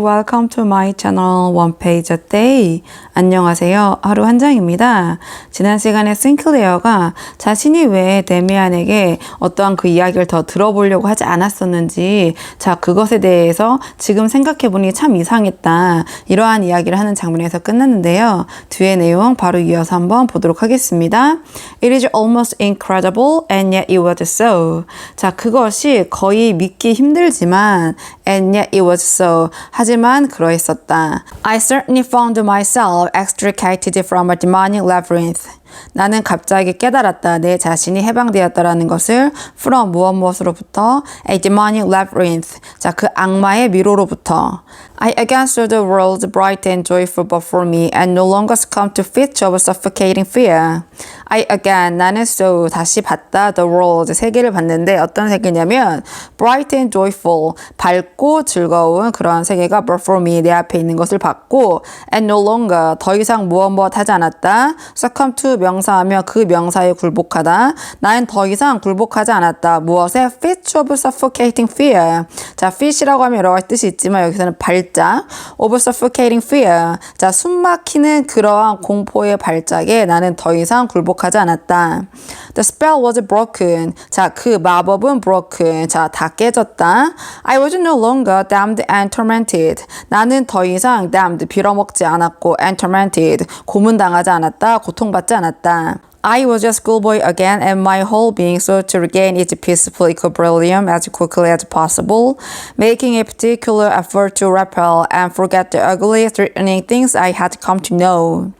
welcome to my channel One Page a Day. 안녕하세요. 하루 한 장입니다. 지난 시간에 싱클레어가 자신이 왜 데미안에게 어떠한 그 이야기를 더 들어보려고 하지 않았었는지, 자, 그것에 대해서 지금 생각해보니 참 이상했다, 이러한 이야기를 하는 장면에서 끝났는데요. 뒤에 내용 바로 이어서 한번 보도록 하겠습니다. It is almost incredible and yet it was so. 자, 그것이 거의 믿기 힘들지만 and yet it was so. 하지만 그러했었다. I certainly found myself extricated from a demonic labyrinth. 나는 갑자기 깨달았다. 내 자신이 해방되었다라는 것을 from 무엇으로부터 a demonic labyrinth. 자, 그 악마의 미로로부터. I again saw the world bright and joyful before me and no longer succumbed to fits of suffocating fear. I again, 나는 saw, 다시 봤다. The world, 세계를 봤는데 어떤 세계냐면 bright and joyful, 밝고 즐거운 그러한 세계가 before me, 내 앞에 있는 것을 봤고 and no longer, 더 이상 무엇 하지 않았다. succumb to, 명사하며 그 명사에 굴복하다. 나는 더 이상 굴복하지 않았다. 무엇에? fit of suffocating fear. 자, fit이라고 하면 여러 가지 뜻이 있지만 여기서는 발작, of suffocating fear. 자, 숨막히는 그러한 공포의 발작에 나는 더 이상 굴복하지 않았다. The spell was broken. 자, 그 마법은 broken. 자, 다 깨졌다. I was no longer damned and tormented. 나는 더 이상 damned, 빌어먹지 않았고 and tormented, 고문당하지 않았다, 고통받지 않았다. I was a schoolboy again and my whole being sought to regain its peaceful equilibrium as quickly as possible, making a particular effort to repel and forget the ugly, threatening things I had come to know.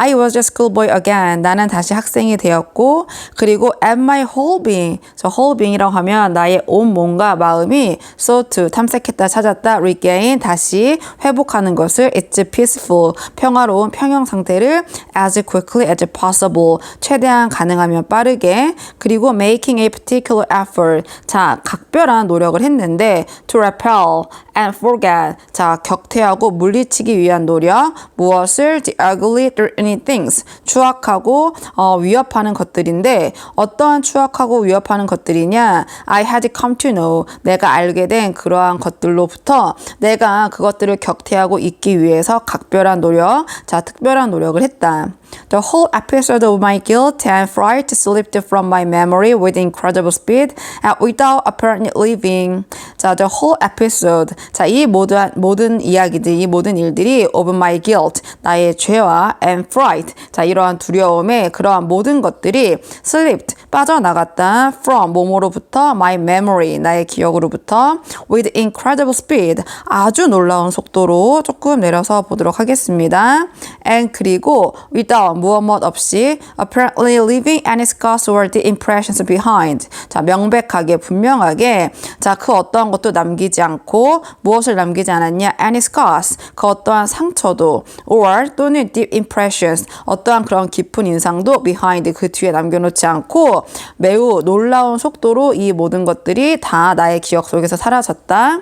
I was a schoolboy again. 나는 다시 학생이 되었고, 그리고 and my whole being. 저 whole being이라고 하면 나의 온 몸과 마음이 sought to, 탐색했다, 찾았다, regain, 다시 회복하는 것을, it's peaceful, 평화로운 평형 상태를 as quickly as possible, 최대한 가능하면 빠르게, 그리고 making a particular effort. 자, 각별한 노력을 했는데 to repel and forget. 자, 격퇴하고 물리치기 위한 노력. 무엇을? The ugly, threatening things. 추악하고 위협하는 것들인데 어떠한 추악하고 위협하는 것들이냐? I had come to know. 내가 알게 된 그러한 것들로부터 내가 그것들을 격퇴하고 있기 위해서 각별한 노력, 자, 특별한 노력을 했다. The whole episode of my guilt and fright slipped from my memory with incredible speed and without apparently leaving. 자, the whole episode. 자, 이 모든 이야기들, 이 모든 일들이 of my guilt, 나의 죄와 and fright. 자, 이러한 두려움에 그러한 모든 것들이 slipped, 빠져나갔다. from, 몸으로부터 my memory, 나의 기억으로부터 with incredible speed, 아주 놀라운 속도로 조금 내려서 보도록 하겠습니다. and 그리고 without, 무엇 없이 apparently leaving any scars or the impressions behind. 자, 명백하게, 분명하게, 자, 그 어떠한 것도 남기지 않고 무엇을 남기지 않았냐? any scars, 그 어떠한 상처도 or 또는 deep impressions, 어떠한 그런 깊은 인상도 behind, 그 뒤에 남겨놓지 않고 매우 놀라운 속도로 이 모든 것들이 다 나의 기억 속에서 사라졌다.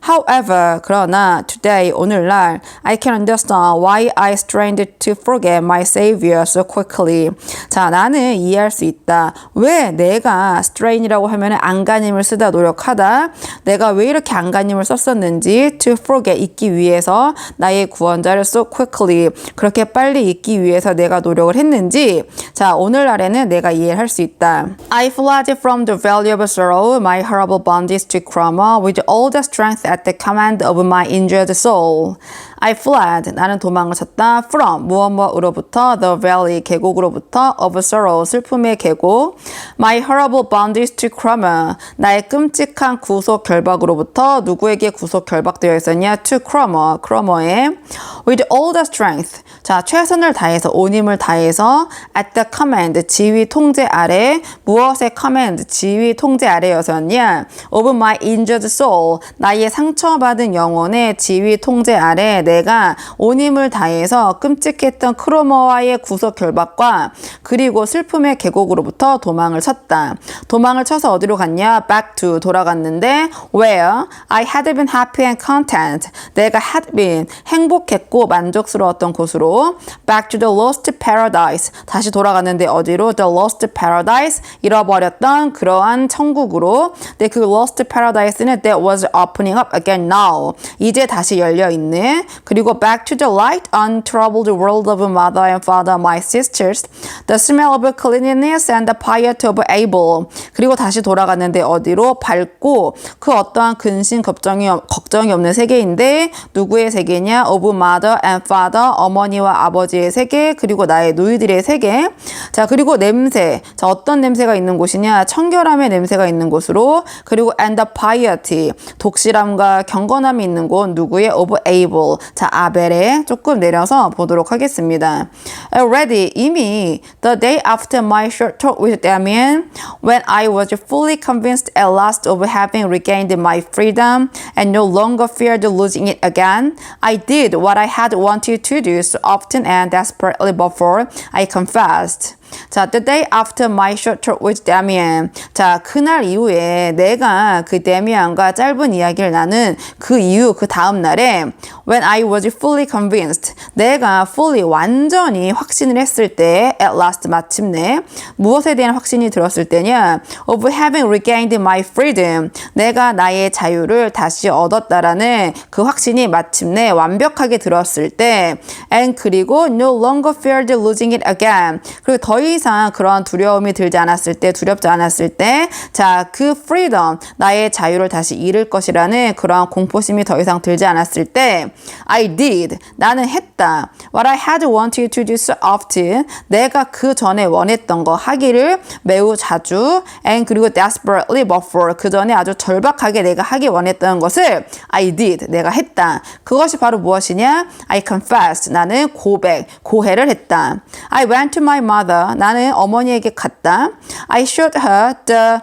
However, 그러나 today, 오늘날 I can understand why I strained to forget my savior so quickly. 자, 나는 이해할 수 있다. 왜 내가 strain이라고 하면 안간힘을 쓰다, 노력하다, 내가 왜 이렇게 안간힘을 썼었는지 to forget, 잊기 위해서 나의 구원자를 so quickly, 그렇게 빨리 잊기 위해서 내가 노력을 했는지, 자, 오늘날에는 내가 이해할 수 있다. I fled from the valley of sorrow, my horrible bondage to Chroma with all the strength at the command of my injured soul. I fled, 나는 도망을 쳤다. from, 무엇으로부터? the valley, 계곡으로부터. of sorrow, 슬픔의 계곡. my horrible bondage to Chroma, 나의 끔찍한 구속 결박으로부터. 누구에게 구속 결박되어 있었냐? to Chroma, 크로머에. with all the strength, 자, 최선을 다해서, 온 힘을 다해서 at the command, 지휘 통제 아래. 무엇의 command? 지휘 통제 아래였었냐? of my injured soul, 나의 상처받은 영혼의 지휘 통제 아래 내가 온 힘을 다해서 끔찍했던 크로머와의 구속 결박과 그리고 슬픔의 계곡으로부터 도망을 쳤다. 도망을 쳐서 어디로 갔냐? Back to 돌아갔는데 where I had been happy and content. 내가 had been 행복했고 만족스러웠던 곳으로 back to the lost paradise. 다시 돌아갔는데 어디로? The lost paradise. 잃어버렸던 그러한 천국으로. 근데 그 lost paradise는 that was opening up again now. 이제 다시 열려 있는. 그리고 back to the light, untroubled world of mother and father, my sisters. The smell of cleanliness and the piety of Abel. 그리고 다시 돌아갔는데 어디로? 밝고 그 어떠한 근심 걱정이 없는 세계인데 누구의 세계냐? Of mother and father, 어머니와 아버지의 세계, 그리고 나의 누이들의 세계. 자, 그리고 냄새. 자, 어떤 냄새가 있는 곳이냐? 청결함의 냄새가 있는 곳으로. 그리고 and the piety, 독실함과 경건함이 있는 곳. 누구의? Of Abel. 자, 아벨에 조금 내려서 보도록 하겠습니다. Already, 이미 the day after my short talk with Damien, when I was fully convinced at last of having regained my freedom and no longer feared losing it again, I did what I had wanted to do so often and desperately before, I confessed. 자, the day after my short talk with Damien. 자, 그날 이후에 내가 그 데미안과 짧은 이야기를 나눈 그 이후 그 다음 날에 when I was fully convinced. 내가 fully 완전히 확신을 했을 때 at last 마침내 무엇에 대한 확신이 들었을 때냐? of having regained my freedom. 내가 나의 자유를 다시 얻었다라는 그 확신이 마침내 완벽하게 들었을 때 and 그리고 no longer feared losing it again. 그리고 더 이상 그런 두려움이 들지 않았을 때, 두렵지 않았을 때, 자, 그 freedom, 나의 자유를 다시 잃을 것이라는 그런 공포심이 더 이상 들지 않았을 때, I did, 나는 했다. What I had wanted to do so often, 내가 그 전에 원했던 거 하기를 매우 자주, and 그리고 desperately before, 그 전에 아주 절박하게 내가 하기 원했던 것을 I did, 내가 했다. 그것이 바로 무엇이냐? I confessed, 나는 고해를 했다. I went to my mother, 나는 어머니에게 갔다. I showed her the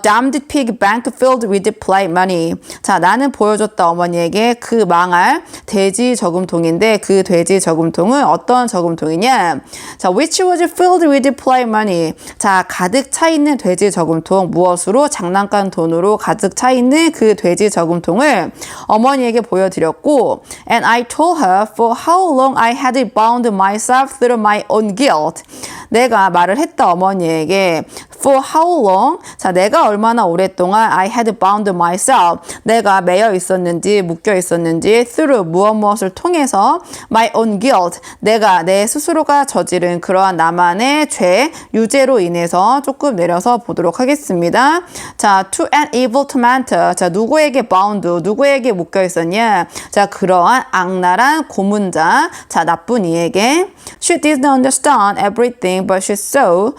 damned pig bank filled with play money. 자, 나는 보여줬다 어머니에게 그 망할 돼지 저금통인데 그 돼지 저금통은 어떤 저금통이냐? 자, which was filled with play money. 자, 가득 차 있는 돼지 저금통 무엇으로? 장난감 돈으로 가득 차 있는 그 돼지 저금통을 어머니에게 보여드렸고 and I told her for how long I had bound myself through my own guilt. 내가 말을 했다 어머니에게 for how long? 자, 내가 얼마나 오랫동안 I had bound myself. 내가 매여 있었는지 묶여 있었는지 through 무엇을 통해서 my own guilt. 내가 내 스스로가 저지른 그러한 나만의 죄 유죄로 인해서 조금 내려서 보도록 하겠습니다. 자, to an evil tormentor. 자, 누구에게 bound? 누구에게 묶여 있었냐? 자, 그러한 악랄한 고문자. 자, 나쁜 이에게 She didn't understand everything, but she saw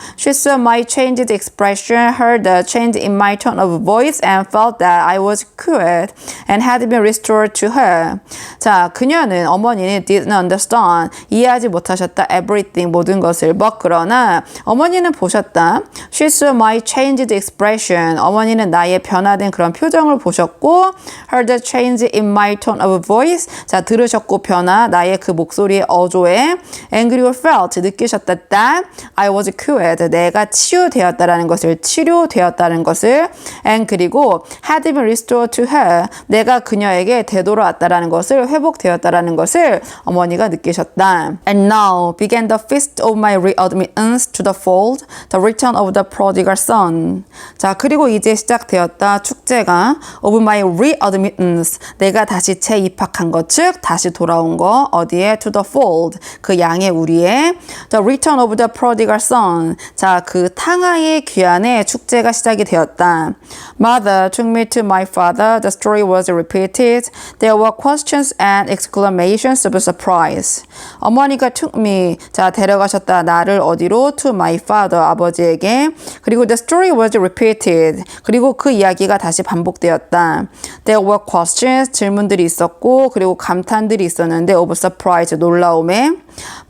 my changed expression, heard the change in my tone of voice, and felt that I was cured and had been restored to her. 자, 그녀는 어머니는 didn't understand, 이해하지 못하셨다 everything, 모든 것을. but 그러나 어머니는 보셨다. She saw my changed expression, 어머니는 나의 변화된 그런 표정을 보셨고, heard the change in my tone of voice, 자, 들으셨고 변화, 나의 그 목소리의 어조에, and 그리고 felt, 느끼셨다 that I was cured, 내가 치유되었다라는 것을, 치료되었다는 것을, and 그리고 had been restored to her, 내가 그녀에게 되돌아왔다라는 것을, 회복되었다라는 것을 어머니가 느끼셨다. And now began the feast of my readmittance to the fold, the return of the prodigal son. 자, 그리고 이제 시작되었다 축제가 of my readmittance, 내가 다시 재입학한 것, 즉 다시 돌아온 거, 어디에? To the fold, 그 양의 우리의 the return of the prodigal son. 자, 그 탕아의 귀환의 축제가 시작이 되었다. Mother took me to my father. The story was repeated. There were questions and exclamations of surprise. 어머니가 took me, 자, 데려가셨다. 나를 어디로? To my father, 아버지에게. 그리고 the story was repeated. 그리고 그 이야기가 다시 반복되었다. There were questions, 질문들이 있었고, 그리고 감탄들이 있었는데 of surprise, 놀라움에.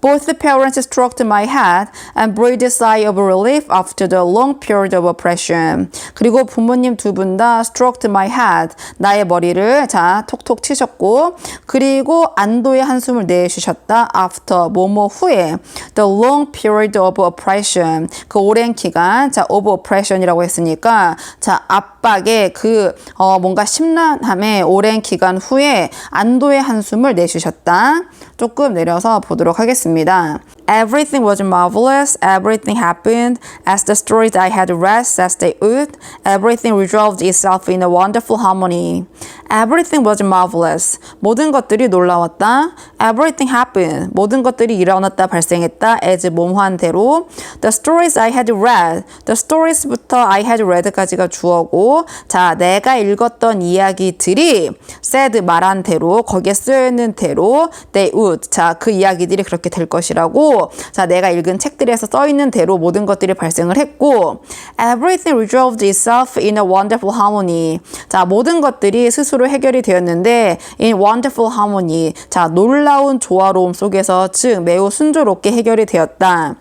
Both parents stroked my head and breathed a sigh of relief after the long period of oppression. affection. 그리고 부모님 두 분 다 stroked my head. 나의 머리를 자 톡톡 치셨고 그리고 안도의 한숨을 내쉬셨다. after 뭐뭐 후에 the long period of oppression. 그 오랜 기간 자 of oppression이라고 했으니까 자 압박의 그 뭔가 심란함의 오랜 기간 후에 안도의 한숨을 내쉬셨다. 조금 내려서 보도록 하겠습니다. Everything was marvelous. Everything happened as the stories I had read says they would. Everything resolved itself in a wonderful harmony. Everything was marvelous. 모든 것들이 놀라웠다. Everything happened. 모든 것들이 일어났다, 발생했다. as 몸한 대로. The stories I had read. The stories부터 I had read까지가 주어고 자, 내가 읽었던 이야기들이 said 말한 대로 거기에 쓰여있는 대로 they would. 자, 그 이야기들이 그렇게 될 것이라고 자, 내가 읽은 책들에서 써있는 대로 모든 것들이 발생을 했고 Everything resolved itself in a wonderful harmony. 자, 모든 것들이 스스로 해결이 되었는데 in wonderful harmony. 자, 놀라운 조화로움 속에서 즉 매우 순조롭게 해결이 되었다.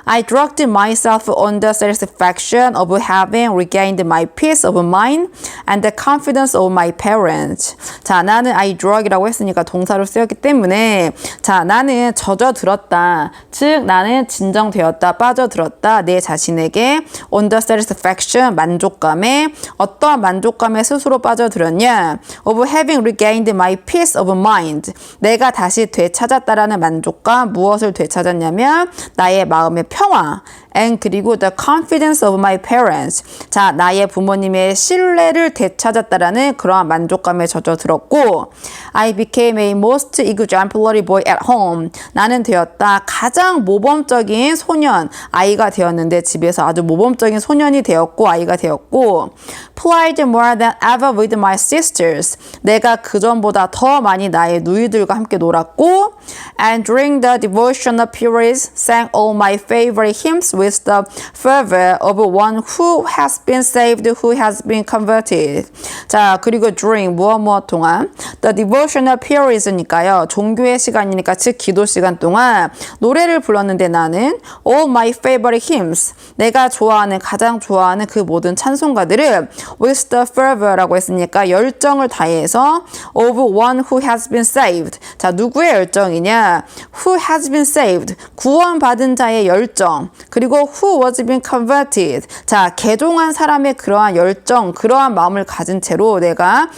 I drugged myself on the satisfaction of having regained my peace of mind and the confidence of my parents. 자, 나는 I drug이라고 했으니까 동사로 쓰였기 때문에 자, 나는 젖어들었다. 즉, 나는 진정되었다, 빠져들었다. 내 자신에게 on the satisfaction, 만족감에 어떠한 만족감에 스스로 빠져들었냐? of having regained my peace of mind. 내가 다시 되찾았다라는 만족감, 무엇을 되찾았냐면 나의 마음의 평화. and 그리고 the confidence of my parents. 자, 나의 부모님의 신뢰를 되찾았다라는 그러한 만족감에 젖어들었고 I became a most exemplary boy at home. 나는 되었다. 가장 모범적인 소년. 아이가 되었는데 집에서 아주 모범적인 소년이 되었고 아이가 되었고 played more than ever with my sisters. 내가 그전보다 더 많이 나의 누이들과 함께 놀았고 and during the devotional periods sang all my favorite hymns with the fervor of one who has been saved, who has been converted. 자, 그리고 during 무엇 동안 the devotional periods니까요. 종교의 시간이니까 즉 기도 시간 동안 노래를 불렀는데 나는 all my favorite hymns. 내가 좋아하는 가장 좋아하는 그 모든 찬송가들을 with the fervor라고 했으니까 열정을 다해서 of one who has been saved. 자, 누구의 열정이냐? who has been saved. 구원받은 자의 열정. 그리고 who was being converted. 자, 개종한 사람의 그러한 열정, 그러한 마음을 가진 채로 내가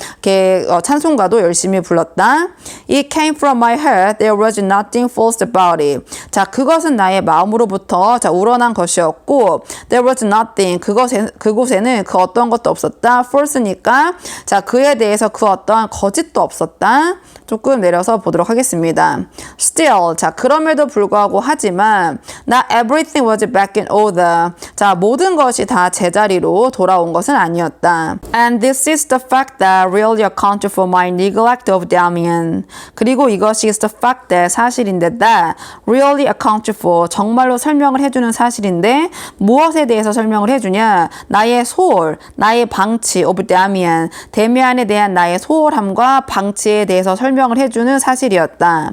찬송가도 열심히 불렀다. It came from my heart. There was nothing false about it. 자, 그것은 나의 마음으로부터 자, 우러난 것이었고 there was nothing. 그곳에는 그 어떤 것도 없었다. false니까 자, 그에 대해서 그 어떠한 거짓도 없었다. 조금 내려서 보도록 하겠습니다. Still, 자, 그럼에도 불구하고 하지만 not everything was back in order. 자, 모든 것이 다 제자리로 돌아온 것은 아니었다. And this is the fact that really accounts for my neglect of Damien. 그리고 이것이 is the fact that 사실인데 that really accounts for 정말로 설명을 해주는 사실인데 무엇에 대해서 설명을 해주냐? 나의 소홀, 나의 방치 of Damien. 데미안에 대한 나의 소홀함과 방치에 대해서 설명을 해주는 사실이었다.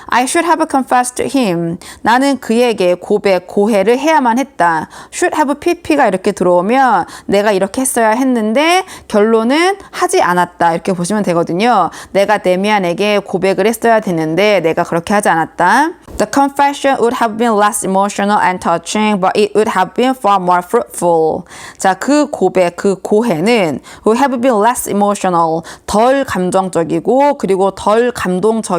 I should have confessed to him. 나는 그에게 고백, 고해를 해야만 했다. should have pp가 이렇게 들어오면 내가 이렇게 했어야 했는데 결론은 하지 않았다. 이렇게 보시면 되거든요. 내가 데미안에게 고백을 했어야 됐는데 내가 그렇게 하지 않았다. The confession would have been less emotional and touching, but it would have been far more fruitful. 자, 그 고백, 그 고해는 would have been less emotional, 덜 감정적이고 그리고 덜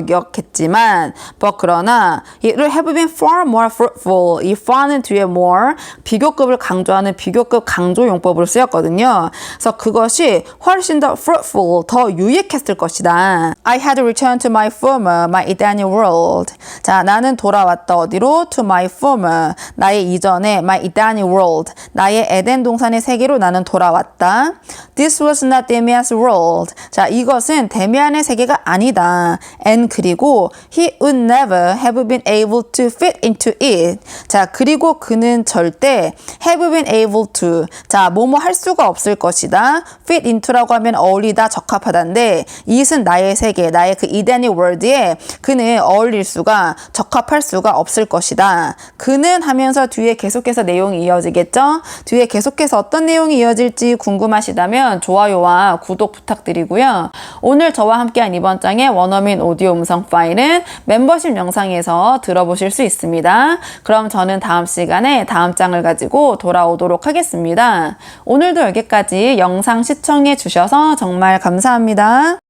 감동적이었겠지만 but 그러나 it would have been far more fruitful. 이 far는 뒤에 more, 비교급을 강조하는 비교급 강조 용법으로 쓰였거든요. 그래서 그것이 훨씬 더 fruitful, 더 유익했을 것이다. I had returned to my former, my Edenic world. 자, 나는 돌아왔다 어디로? To my former, 나의 이전에 my Edenic world, 나의 에덴 동산의 세계로 나는 돌아왔다. This was not Damian's world. 자, 이것은 데미안의 세계가 아니다. And 그리고 he would never have been able to fit into it. 자, 그리고 그는 절대 have been able to. 자, 뭐뭐 할 수가 없을 것이다. fit into라고 하면 어울리다, 적합하다인데 it은 나의 세계, 나의 그 Edenic world에 그는 어울릴 수가, 적합 적합할 수가 없을 것이다. 그는 하면서 뒤에 계속해서 내용이 이어지겠죠? 뒤에 계속해서 어떤 내용이 이어질지 궁금하시다면 좋아요와 구독 부탁드리고요. 오늘 저와 함께한 이번 장의 원어민 오디오 음성 파일은 멤버십 영상에서 들어보실 수 있습니다. 그럼 저는 다음 시간에 다음 장을 가지고 돌아오도록 하겠습니다. 오늘도 여기까지 영상 시청해 주셔서 정말 감사합니다.